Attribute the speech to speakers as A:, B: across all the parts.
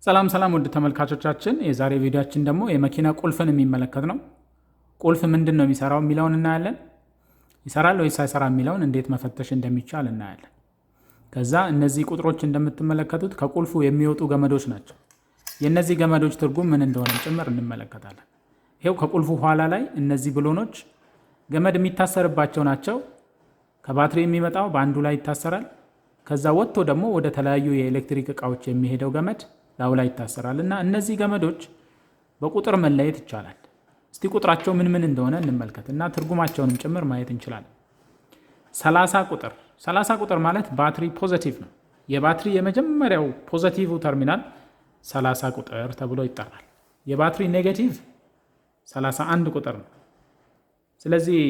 A: ሰላም ውድ ተመልካቾቻችን፣ የዛሬ ቪዲዮአችን ደግሞ የመኪና ቁልፍን የሚመለከት ነው። ቁልፍ ምንድን ነው የሚሰራው የሚለውን እናያለን። ይሰራል ወይስ አይሰራም የሚለውን እንዴት መፈተሽ እንደሚቻል እናያለን። ከዛ እነዚህ ቁጥሮች እንደምትመለከቱት ከቁልፉ የሚወጡ ገመዶች ናቸው። የእነዚህ ገመዶች ትርጉም ምን እንደሆነ ጭምር እንመለከታለን። ይሄው ከቁልፉ ኋላ ላይ እነዚህ ብሎኖች ገመድ የሚታሰርባቸው ናቸው። ከባትሪ የሚመጣው በአንዱ ላይ ይታሰራል። ከዛ ወጥቶ ደግሞ ወደ ተለያዩ የኤሌክትሪክ እቃዎች የሚሄደው ገመድ ላው ላይ ይታሰራል እና እነዚህ ገመዶች በቁጥር መለየት ይቻላል። እስቲ ቁጥራቸው ምን እንደሆነ እንመልከት እና ትርጉማቸውንም ጭምር ማየት እንችላለን። 30 ቁጥር ማለት ባትሪ ፖዚቲቭ ነው። የባትሪ የመጀመሪያው ፖዚቲቭ ተርሚናል 30 ቁጥር ተብሎ ይጠራል። የባትሪ ኔጌቲቭ 31 ቁጥር ነው። ስለዚህ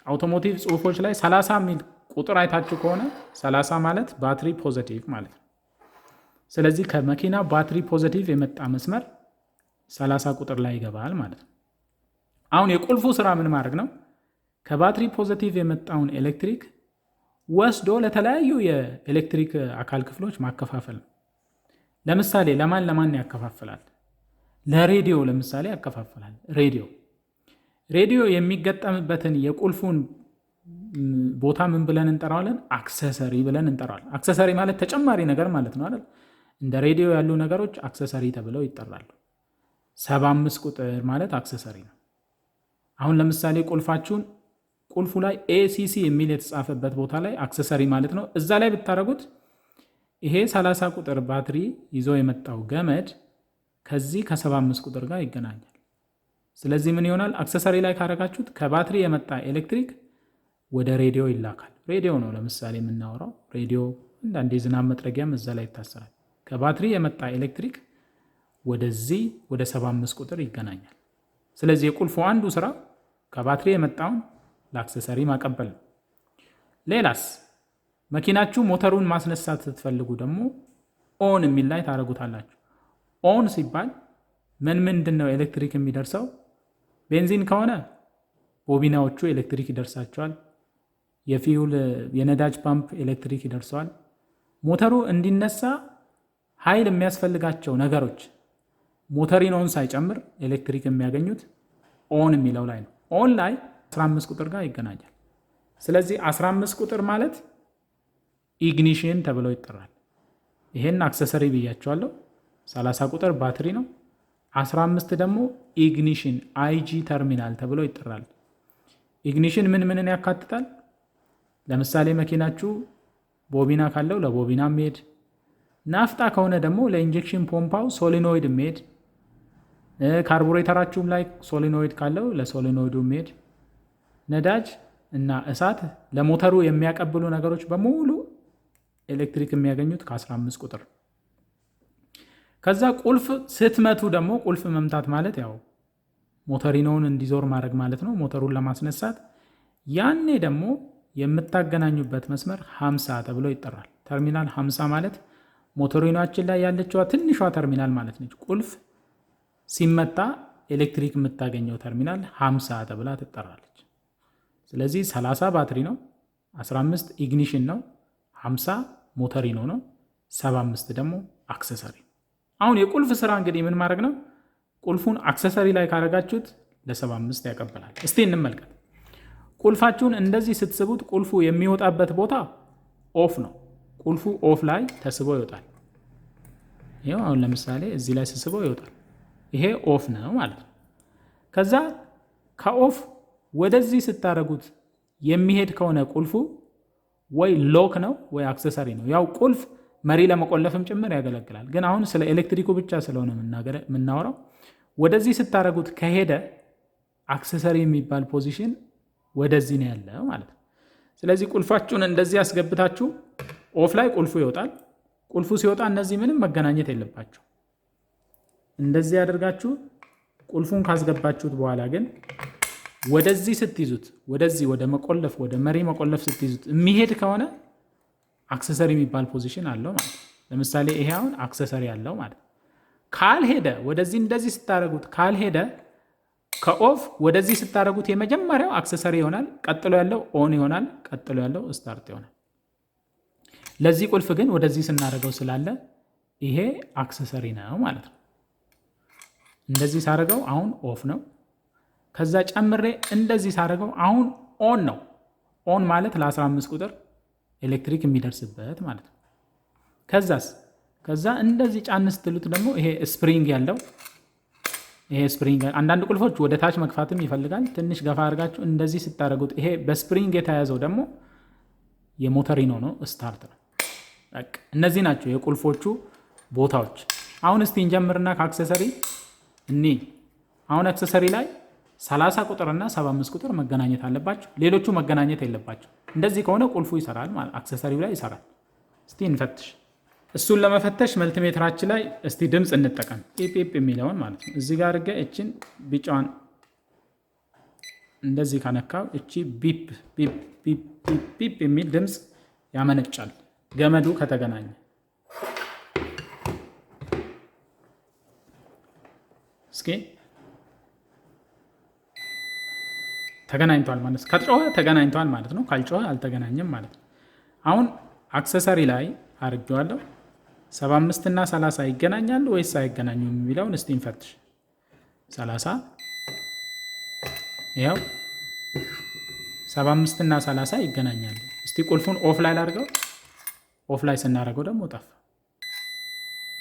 A: አውቶሞቲቭ ጽሁፎች ላይ 30 የሚል ቁጥር አይታችሁ ከሆነ 30 ማለት ባትሪ ፖዚቲቭ ማለት ነው። ስለዚህ ከመኪና ባትሪ ፖዚቲቭ የመጣ መስመር 30 ቁጥር ላይ ይገባል ማለት ነው። አሁን የቁልፉ ስራ ምን ማድረግ ነው? ከባትሪ ፖዚቲቭ የመጣውን ኤሌክትሪክ ወስዶ ለተለያዩ የኤሌክትሪክ አካል ክፍሎች ማከፋፈል ነው። ለምሳሌ ለማን ያከፋፍላል? ለሬዲዮ ለምሳሌ ያከፋፍላል። ሬዲዮ የሚገጠምበትን የቁልፉን ቦታ ምን ብለን እንጠራዋለን? አክሰሰሪ ብለን እንጠራዋለን። አክሰሰሪ ማለት ተጨማሪ ነገር ማለት ነው አይደል? እንደ ሬዲዮ ያሉ ነገሮች አክሰሰሪ ተብለው ይጠራሉ። 75 ቁጥር ማለት አክሰሰሪ ነው። አሁን ለምሳሌ ቁልፉ ላይ ኤሲሲ የሚል የተጻፈበት ቦታ ላይ አክሰሰሪ ማለት ነው። እዛ ላይ ብታደርጉት ይሄ 30 ቁጥር ባትሪ ይዞ የመጣው ገመድ ከዚህ ከ75 ቁጥር ጋር ይገናኛል። ስለዚህ ምን ይሆናል? አክሰሰሪ ላይ ካረጋችሁት ከባትሪ የመጣ ኤሌክትሪክ ወደ ሬዲዮ ይላካል። ሬዲዮ ነው ለምሳሌ የምናወራው ሬዲዮ፣ አንዳንዴ ዝናብ መጥረጊያም እዛ ላይ ይታሰራል። ከባትሪ የመጣ ኤሌክትሪክ ወደዚህ ወደ 75 ቁጥር ይገናኛል። ስለዚህ የቁልፉ አንዱ ስራ ከባትሪ የመጣውን ለአክሰሰሪ ማቀበል ነው። ሌላስ መኪናችሁ ሞተሩን ማስነሳት ስትፈልጉ ደግሞ ኦን የሚል ላይ ታደርጉታላችሁ። ኦን ሲባል ምንድን ነው ኤሌክትሪክ የሚደርሰው? ቤንዚን ከሆነ ቦቢናዎቹ ኤሌክትሪክ ይደርሳቸዋል። የፊውል የነዳጅ ፓምፕ ኤሌክትሪክ ይደርሰዋል። ሞተሩ እንዲነሳ ኃይል የሚያስፈልጋቸው ነገሮች ሞተሪኖውን ሳይጨምር ኤሌክትሪክ የሚያገኙት ኦን የሚለው ላይ ነው። ኦን ላይ 15 ቁጥር ጋር ይገናኛል። ስለዚህ 15 ቁጥር ማለት ኢግኒሽን ተብሎ ይጠራል። ይሄን አክሰሰሪ ብያቸዋለሁ። 30 ቁጥር ባትሪ ነው። 15 ደግሞ ኢግኒሽን አይጂ ተርሚናል ተብሎ ይጠራል። ኢግኒሽን ምንን ያካትታል? ለምሳሌ መኪናችሁ ቦቢና ካለው ለቦቢና መሄድ፣ ናፍጣ ከሆነ ደግሞ ለኢንጀክሽን ፖምፓው ሶሊኖይድ መሄድ፣ ካርቡሬተራችሁም ላይ ሶሊኖይድ ካለው ለሶሊኖይዱ መሄድ፣ ነዳጅ እና እሳት ለሞተሩ የሚያቀብሉ ነገሮች በሙሉ ኤሌክትሪክ የሚያገኙት ከ15 ቁጥር። ከዛ ቁልፍ ስትመቱ ደግሞ ቁልፍ መምታት ማለት ያው ሞተሪኖውን እንዲዞር ማድረግ ማለት ነው፣ ሞተሩን ለማስነሳት። ያኔ ደግሞ የምታገናኙበት መስመር 50 ተብሎ ይጠራል። ተርሚናል 50 ማለት ሞተሪናችን ላይ ያለችዋ ትንሿ ተርሚናል ማለት ነች። ቁልፍ ሲመታ ኤሌክትሪክ የምታገኘው ተርሚናል 50 ተብላ ትጠራለች። ስለዚህ 30 ባትሪ ነው፣ 15 ኢግኒሽን ነው፣ 50 ሞተሪኖ ነው፣ 75 ደግሞ አክሰሰሪ። አሁን የቁልፍ ስራ እንግዲህ ምን ማድረግ ነው? ቁልፉን አክሰሰሪ ላይ ካረጋችሁት ለ75 ያቀበላል። እስቲ እንመልከት። ቁልፋችሁን እንደዚህ ስትስቡት ቁልፉ የሚወጣበት ቦታ ኦፍ ነው። ቁልፉ ኦፍ ላይ ተስቦ ይወጣል። ይሄው አሁን ለምሳሌ እዚህ ላይ ስስበው ይወጣል። ይሄ ኦፍ ነው ማለት ነው። ከዛ ከኦፍ ወደዚህ ስታደርጉት የሚሄድ ከሆነ ቁልፉ ወይ ሎክ ነው ወይ አክሰሰሪ ነው። ያው ቁልፍ መሪ ለመቆለፍም ጭምር ያገለግላል። ግን አሁን ስለ ኤሌክትሪኩ ብቻ ስለሆነ የምናወራው ወደዚህ ስታደርጉት ከሄደ አክሰሰሪ የሚባል ፖዚሽን ወደዚህ ነው ያለው ማለት ነው። ስለዚህ ቁልፋችሁን እንደዚህ ያስገብታችሁ ኦፍ ላይ ቁልፉ ይወጣል። ቁልፉ ሲወጣ እነዚህ ምንም መገናኘት የለባቸው። እንደዚህ ያደርጋችሁ ቁልፉን ካስገባችሁት በኋላ ግን ወደዚህ ስትይዙት፣ ወደዚህ ወደ መቆለፍ ወደ መሪ መቆለፍ ስትይዙት የሚሄድ ከሆነ አክሰሰሪ የሚባል ፖዚሽን አለው ማለት ነው። ለምሳሌ ይሄ አሁን አክሰሰሪ አለው ማለት ነው። ካልሄደ ወደዚህ እንደዚህ ስታደርጉት ካልሄደ ከኦፍ ወደዚህ ስታደርጉት የመጀመሪያው አክሰሰሪ ይሆናል፣ ቀጥሎ ያለው ኦን ይሆናል፣ ቀጥሎ ያለው ስታርት ይሆናል። ለዚህ ቁልፍ ግን ወደዚህ ስናደርገው ስላለ ይሄ አክሰሰሪ ነው ማለት ነው። እንደዚህ ሳደርገው አሁን ኦፍ ነው። ከዛ ጨምሬ እንደዚህ ሳደርገው አሁን ኦን ነው። ኦን ማለት ለ15 ቁጥር ኤሌክትሪክ የሚደርስበት ማለት ነው። ከዛ እንደዚህ ጫን ስትሉት ደግሞ ይሄ ስፕሪንግ ያለው ይሄ ስፕሪንግ አንዳንድ ቁልፎች ወደ ታች መግፋትም ይፈልጋል። ትንሽ ገፋ አድርጋችሁ እንደዚህ ስታደርጉት ይሄ በስፕሪንግ የተያዘው ደግሞ የሞተሪኖ ነው፣ ስታርት ነው። በቃ እነዚህ ናቸው የቁልፎቹ ቦታዎች። አሁን እስቲ እንጀምርና ከአክሰሰሪ አሁን አክሰሰሪ ላይ 30 ቁጥርና 75 ቁጥር መገናኘት አለባቸው። ሌሎቹ መገናኘት የለባቸው። እንደዚህ ከሆነ ቁልፉ ይሰራል ማለት አክሰሰሪው ላይ ይሰራል። እስቲ እንፈትሽ። እሱን ለመፈተሽ መልቲሜትራችን ላይ እስቲ ድምፅ እንጠቀም። ፒፕ የሚለውን ማለት ነው። እዚህ ጋር አድርጌ እችን ቢጫዋን እንደዚህ ከነካው እቺ ቢፕ ቢፕ ቢፕ ቢፕ የሚል ድምፅ ያመነጫል ገመዱ ከተገናኘ። እስኪ ተገናኝቷል ማለት ነው። ከጮኸ ተገናኝቷል ማለት ነው። ካልጮኸ አልተገናኘም ማለት ነው። አሁን አክሰሰሪ ላይ አድርጌዋለሁ። 75 እና 30 ይገናኛሉ ወይስ አይገናኙም የሚለውን እስቲ እንፈትሽ። 30 ይኸው 75 እና 30 ይገናኛሉ። እስቲ ቁልፉን ኦፍ ላይ ላድርገው። ኦፍ ላይ ስናደርገው ደግሞ ጠፋ።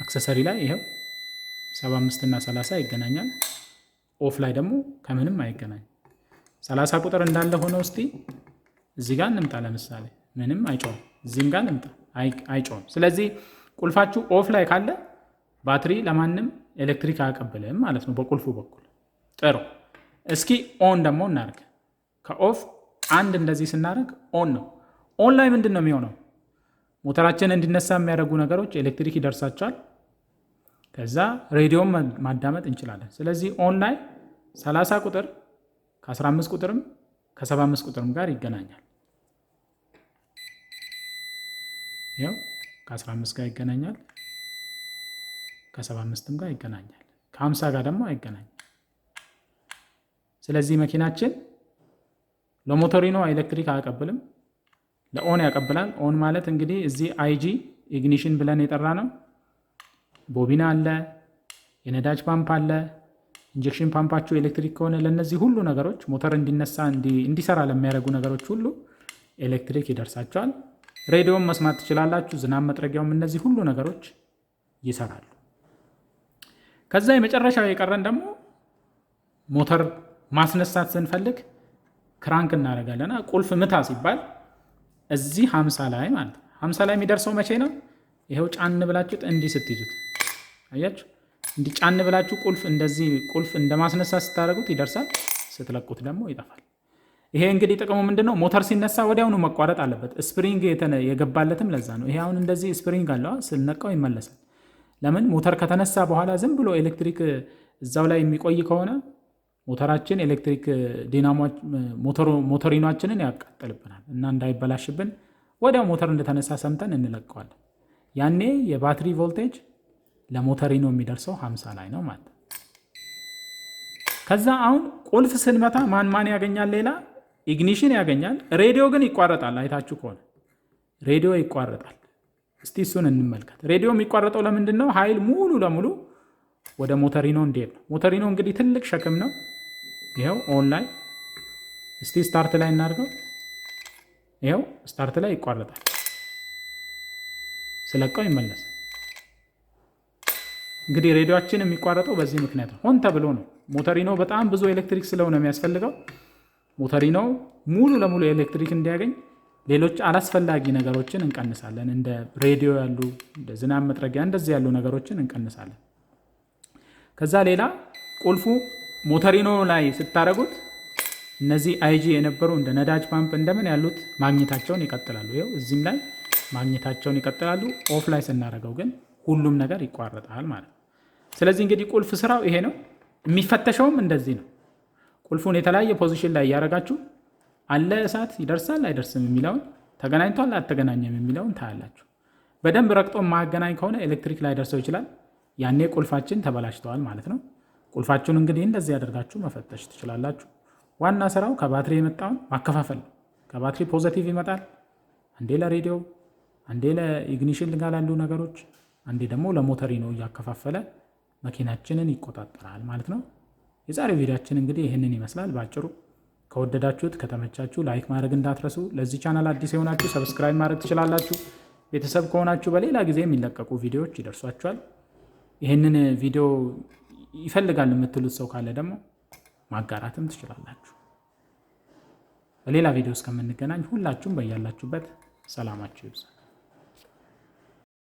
A: አክሰሰሪ ላይ ይኸው 75 እና 30 ይገናኛል። ኦፍ ላይ ደግሞ ከምንም አይገናኝ። 30 ቁጥር እንዳለ ሆነው እስቲ እዚህ ጋር እንምጣ። ለምሳሌ ምንም አይጮህም። እዚህም ጋር እንምጣ፣ አይጮህም። ስለዚህ ቁልፋችሁ ኦፍ ላይ ካለ ባትሪ ለማንም ኤሌክትሪክ አያቀብልም ማለት ነው በቁልፉ በኩል። ጥሩ። እስኪ ኦን ደግሞ እናደርግ። ከኦፍ አንድ እንደዚህ ስናደርግ ኦን ነው። ኦን ላይ ምንድን ነው የሚሆነው? ሞተራችን እንዲነሳ የሚያደርጉ ነገሮች ኤሌክትሪክ ይደርሳቸዋል። ከዛ ሬዲዮም ማዳመጥ እንችላለን። ስለዚህ ኦን ላይ 30 ቁጥር ከ15 ቁጥርም ከ75 ቁጥርም ጋር ይገናኛል። ያው ከ15 ጋር ይገናኛል፣ ከ75ም ጋር ይገናኛል፣ ከ50 ጋር ደግሞ አይገናኝም። ስለዚህ መኪናችን ለሞተሪኖ ኤሌክትሪክ አያቀብልም፣ ለኦን ያቀብላል። ኦን ማለት እንግዲህ እዚህ አይጂ ኢግኒሽን ብለን የጠራ ነው። ቦቢና አለ፣ የነዳጅ ፓምፕ አለ። ኢንጀክሽን ፓምፓችሁ ኤሌክትሪክ ከሆነ ለነዚህ ሁሉ ነገሮች ሞተር እንዲነሳ እንዲሰራ ለሚያደርጉ ነገሮች ሁሉ ኤሌክትሪክ ይደርሳቸዋል። ሬዲዮም መስማት ትችላላችሁ፣ ዝናብ መጥረጊያውም፣ እነዚህ ሁሉ ነገሮች ይሰራሉ። ከዛ የመጨረሻው የቀረን ደግሞ ሞተር ማስነሳት ስንፈልግ ክራንክ እናደርጋለና ቁልፍ ምታ ሲባል እዚህ 50 ላይ ማለት ነው። 50 ላይ የሚደርሰው መቼ ነው? ይሄው ጫን ብላችሁት እንዲህ ስትይዙት አያችሁ፣ እንዲህ ጫን ብላችሁ ቁልፍ እንደዚህ ቁልፍ እንደማስነሳት ስታደርጉት ይደርሳል። ስትለቁት ደግሞ ይጠፋል። ይሄ እንግዲህ ጥቅሙ ምንድነው? ሞተር ሲነሳ ወዲያውኑ መቋረጥ አለበት። ስፕሪንግ የገባለትም ለዛ ነው። ይሄ አሁን እንደዚህ ስፕሪንግ አለው፣ ስንነቃው ይመለሳል። ለምን? ሞተር ከተነሳ በኋላ ዝም ብሎ ኤሌክትሪክ እዛው ላይ የሚቆይ ከሆነ ሞተራችን ኤሌክትሪክ ሞተሪኗችንን ያቃጥልብናል እና እንዳይበላሽብን ወዲያው ሞተር እንደተነሳ ሰምተን እንለቀዋለን። ያኔ የባትሪ ቮልቴጅ ለሞተሪኖ የሚደርሰው 50 ላይ ነው ማለት። ከዛ አሁን ቁልፍ ስንመታ ማን ያገኛል? ሌላ ኢግኒሽን ያገኛል። ሬዲዮ ግን ይቋረጣል። አይታችሁ ከሆነ ሬዲዮ ይቋረጣል። እስቲ እሱን እንመልከት። ሬዲዮ የሚቋረጠው ለምንድን ነው? ኃይል ሙሉ ለሙሉ ወደ ሞተሪኖ እንዲሄድ ነው። ሞተሪኖ እንግዲህ ትልቅ ሸክም ነው። ይኸው ኦን ላይ እስቲ ስታርት ላይ እናድርገው። ይኸው ስታርት ላይ ይቋረጣል። ስለቀው ይመለሳል። እንግዲህ ሬዲዮአችን የሚቋረጠው በዚህ ምክንያት ነው። ሆን ተብሎ ነው። ሞተሪኖ በጣም ብዙ ኤሌክትሪክ ስለሆነ የሚያስፈልገው ሞተሪኖ ሙሉ ለሙሉ ኤሌክትሪክ እንዲያገኝ ሌሎች አላስፈላጊ ነገሮችን እንቀንሳለን። እንደ ሬዲዮ ያሉ፣ እንደ ዝናብ መጥረጊያ እንደዚህ ያሉ ነገሮችን እንቀንሳለን። ከዛ ሌላ ቁልፉ ሞተሪኖ ላይ ስታደርጉት እነዚህ አይጂ የነበሩ እንደ ነዳጅ ፓምፕ እንደምን ያሉት ማግኘታቸውን ይቀጥላሉ። ይኸው እዚህም ላይ ማግኘታቸውን ይቀጥላሉ። ኦፍ ላይ ስናደርገው ግን ሁሉም ነገር ይቋረጣል ማለት ነው። ስለዚህ እንግዲህ ቁልፍ ስራው ይሄ ነው። የሚፈተሸውም እንደዚህ ነው። ቁልፉን የተለያየ ፖዚሽን ላይ እያደረጋችሁ አለ እሳት ይደርሳል አይደርስም የሚለውን ተገናኝቷል አልተገናኘም የሚለውን ታያላችሁ። በደንብ ረግጦ የማያገናኝ ከሆነ ኤሌክትሪክ ላይ ደርሰው ይችላል። ያኔ ቁልፋችን ተበላሽተዋል ማለት ነው። ቁልፋችሁን እንግዲህ እንደዚህ ያደርጋችሁ መፈተሽ ትችላላችሁ። ዋና ስራው ከባትሪ የመጣውን ማከፋፈል ነው። ከባትሪ ፖዘቲቭ ይመጣል፣ አንዴ ለሬዲዮ፣ አንዴ ለኢግኒሽን ጋር ላሉ ነገሮች፣ አንዴ ደግሞ ለሞተሪኖ እያከፋፈለ መኪናችንን ይቆጣጠራል ማለት ነው። የዛሬው ቪዲዮአችን እንግዲህ ይህንን ይመስላል ባጭሩ። ከወደዳችሁት ከተመቻችሁ ላይክ ማድረግ እንዳትረሱ። ለዚህ ቻናል አዲስ የሆናችሁ ሰብስክራይብ ማድረግ ትችላላችሁ። ቤተሰብ ከሆናችሁ በሌላ ጊዜ የሚለቀቁ ቪዲዮዎች ይደርሷችኋል። ይህንን ቪዲዮ ይፈልጋል የምትሉት ሰው ካለ ደግሞ ማጋራትም ትችላላችሁ። በሌላ ቪዲዮ እስከምንገናኝ ሁላችሁም በያላችሁበት ሰላማችሁ ይብዛ።